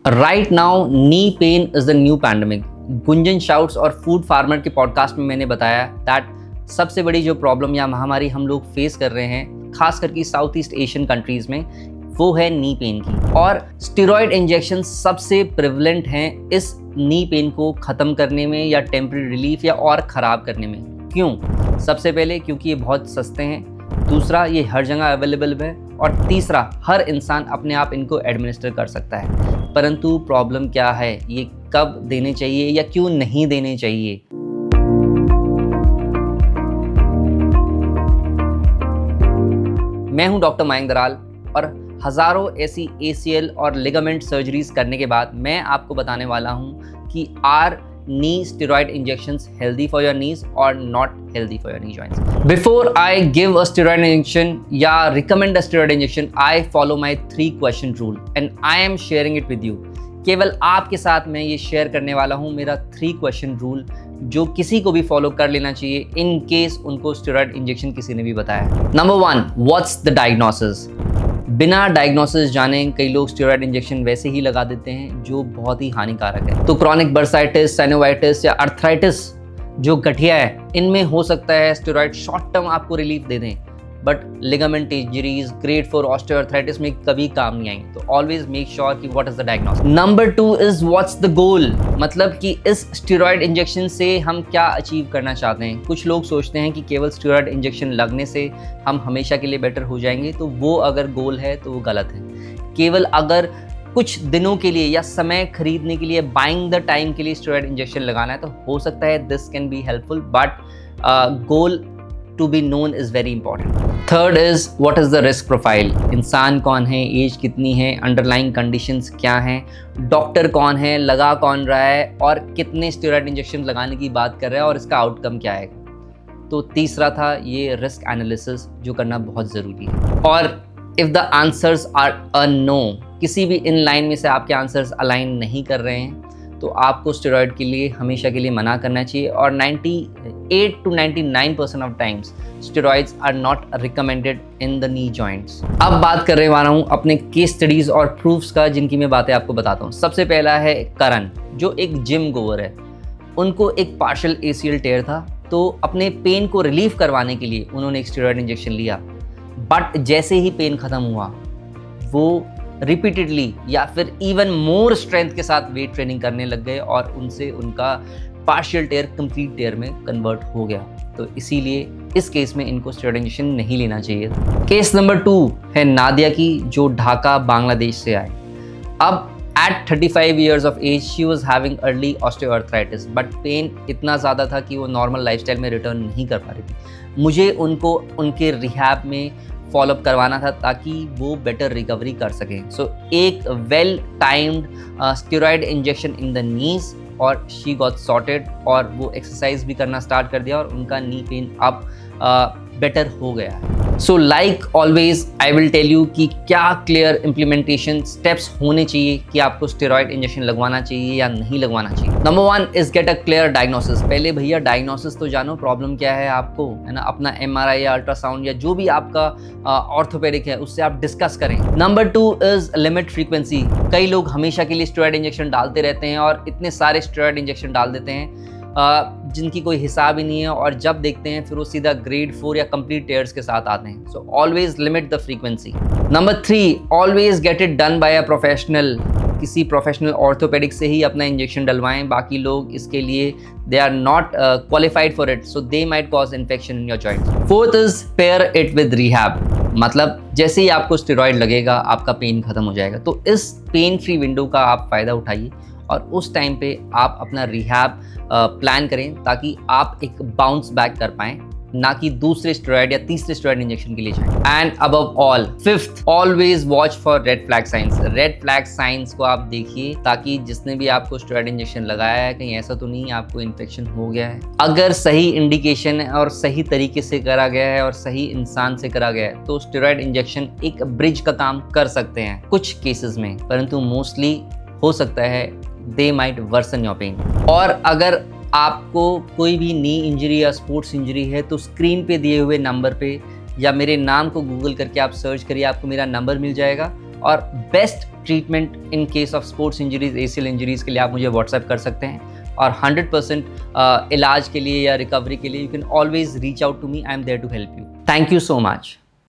Right now knee pain is the new pandemic. Gunjan shouts और food farmer के podcast में मैंने बताया दैट सबसे बड़ी जो प्रॉब्लम या महामारी हम लोग फेस कर रहे हैं खास करके साउथ ईस्ट एशियन कंट्रीज में, वो है नी पेन की। और स्टेरॉयड इंजेक्शन सबसे प्रिवलेंट हैं इस नी पेन को ख़त्म करने में या टेम्परेरी रिलीफ या और ख़राब करने में। क्यों? सबसे पहले क्योंकि ये बहुत सस्ते हैं, दूसरा ये हर जगह अवेलेबल है, और तीसरा हर इंसान अपने आप इनको एडमिनिस्टर कर सकता है। परंतु प्रॉब्लम क्या है, ये कब देने चाहिए या क्यों नहीं देने चाहिए? मैं हूं डॉक्टर मयंक दराल और हज़ारों ऐसी ACL और लिगामेंट सर्जरीज करने के बाद मैं आपको बताने वाला हूं कि are knee steroid injections healthy for your knees or not healthy for your knee joints. Before I give a steroid injection या recommend a steroid injection, I follow my 3 question rule and I am sharing it with you. केवल आपके साथ मैं ये share करने वाला हूँ मेरा 3 question rule जो किसी को भी फॉलो कर लेना चाहिए इन केस उनको स्टेरॉयड इंजेक्शन किसी ने भी बताया। Number 1, what's the diagnosis? बिना डायग्नोसिस जाने कई लोग स्टेरॉयड इंजेक्शन वैसे ही लगा देते हैं जो बहुत ही हानिकारक है। तो क्रॉनिक बर्साइटिस, साइनोवाइटिस या अर्थराइटिस जो गठिया है, इनमें हो सकता है स्टेरॉयड शॉर्ट टर्म आपको रिलीफ दे दें, but ligament injuries, grade 4 osteoarthritis में कभी काम नहीं आएंगे। तो ऑलवेज मेक श्योर कि what is the diagnosis. Number 2 is what's the goal? मतलब कि इस स्टेरॉयड इंजेक्शन से हम क्या अचीव करना चाहते हैं। कुछ लोग सोचते हैं कि केवल स्टेरॉयड इंजेक्शन लगने से हम हमेशा के लिए बेटर हो जाएंगे, तो वो अगर गोल है तो वो गलत है। केवल अगर कुछ दिनों के लिए या समय खरीदने के लिए, बाइंग द टाइम के लिए स्टेरॉयड इंजेक्शन लगाना है तो हो सकता है this can be helpful, but goal to be known is very important. Third is what is the risk profile? इंसान कौन है, एज कितनी है, अंडरलाइंग कंडीशंस क्या हैं, डॉक्टर कौन है, लगा कौन रहा है और कितने स्टेरॉयड इंजेक्शन लगाने की बात कर रहा है और इसका आउटकम क्या है। तो तीसरा था ये रिस्क एनालिसिस जो करना बहुत ज़रूरी है। और if the answers are a no, किसी भी इन लाइन में से आपके आंसर्स अलाइन नहीं कर रहे हैं तो आपको स्टेरॉयड के लिए हमेशा के लिए मना करना चाहिए। और 98 to 99% of times steroids are not recommended in the knee joints. अब बात करने वाला हूँ अपने केस स्टडीज़ और प्रूफ्स का जिनकी मैं बातें आपको बताता हूँ। सबसे पहला है करण, जो एक जिम गोवर है। उनको एक पार्शियल ACL टेयर था, तो अपने पेन को रिलीफ करवाने के लिए उन्होंने एक स्टेरॉयड इंजेक्शन लिया, बट जैसे ही पेन ख़त्म हुआ वो रिपीटेडली या फिर इवन मोर स्ट्रेंथ के साथ वेट ट्रेनिंग करने लग गए और उनसे उनका पार्शियल टेयर कंप्लीट टेयर में कन्वर्ट हो गया। तो इसीलिए इस केस में इनको स्टेरॉयड इंजेक्शन नहीं लेना चाहिए। केस नंबर 2 है नादिया की, जो ढाका बांग्लादेश से आए। अब at 35 years of age she was having early osteoarthritis, but pain इतना ज़्यादा था कि वो नॉर्मल लाइफस्टाइल में रिटर्न नहीं कर पा रही थी। मुझे उनको उनके रिहैब में फॉलोअप करवाना था ताकि वो बेटर रिकवरी कर सकें। सो एक well timed steroid injection in the knees और शी गॉट सॉर्टेड, और वो एक्सरसाइज भी करना स्टार्ट कर दिया और उनका नी पेन अब बेटर हो गया है। So like always I will tell you कि क्या क्लियर इम्प्लीमेंटेशन स्टेप्स होने चाहिए कि आपको स्टेरॉयड इंजेक्शन लगवाना चाहिए या नहीं लगवाना चाहिए। Number 1 is get a clear diagnosis. पहले भैया डायग्नोसिस तो जानो, प्रॉब्लम क्या है आपको, है ना। अपना MRI या अल्ट्रासाउंड या जो भी आपका ऑर्थोपेडिक है उससे आप डिस्कस करें। Number 2 is limit frequency. कई लोग हमेशा के लिए स्टेरॉयड इंजेक्शन डालते रहते हैं और इतने सारे स्टेरॉयड इंजेक्शन डाल देते हैं जिनकी कोई हिसाब ही नहीं है, और जब देखते हैं फिर वो सीधा ग्रेड 4 या कंप्लीट टेयर्स के साथ आते हैं। So always limit the frequency. Number 3, always get it done by a professional. किसी प्रोफेशनल ऑर्थोपेडिक से ही अपना इंजेक्शन डलवाएं। बाकी लोग इसके लिए they are not qualified for it, so they might cause infection in your joint. 4th is pair it with rehab. मतलब जैसे ही आपको स्टेरॉयड लगेगा आपका पेन खत्म हो जाएगा, तो इस पेन फ्री विंडो का आप फ़ायदा उठाइए और उस टाइम पे आप अपना रिहैब प्लान करें ताकि आप एक बाउंस बैक कर पाएँ, ना कि दूसरे स्टेरॉयड या तीसरे स्टेरॉयड इंजेक्शन के लिए जाएं। And above all 5th, always watch for red flag science. Red flag science को आप देखिए ताकि जिसने भी आपको स्टेरॉयड इंजेक्शन लगाया है कहीं ऐसा तो नहीं आपको इन्फेक्शन हो गया है। अगर सही इंडिकेशन है और सही तरीके से करा गया है और सही इंसान से करा गया है तो स्टेरॉयड इंजेक्शन एक ब्रिज का काम कर सकते हैं कुछ केसेस में, परंतु मोस्टली हो सकता है they might worsen your pain. और अगर आपको कोई भी नी इंजरी या स्पोर्ट्स इंजरी है तो स्क्रीन पे दिए हुए नंबर पे या मेरे नाम को गूगल करके आप सर्च करिए, आपको मेरा नंबर मिल जाएगा। और best treatment in case of sports injuries, ACL injuries के लिए आप मुझे व्हाट्सएप कर सकते हैं। और 100% इलाज के लिए या रिकवरी के लिए you can always reach out to me, I am there to help you. Thank you so much.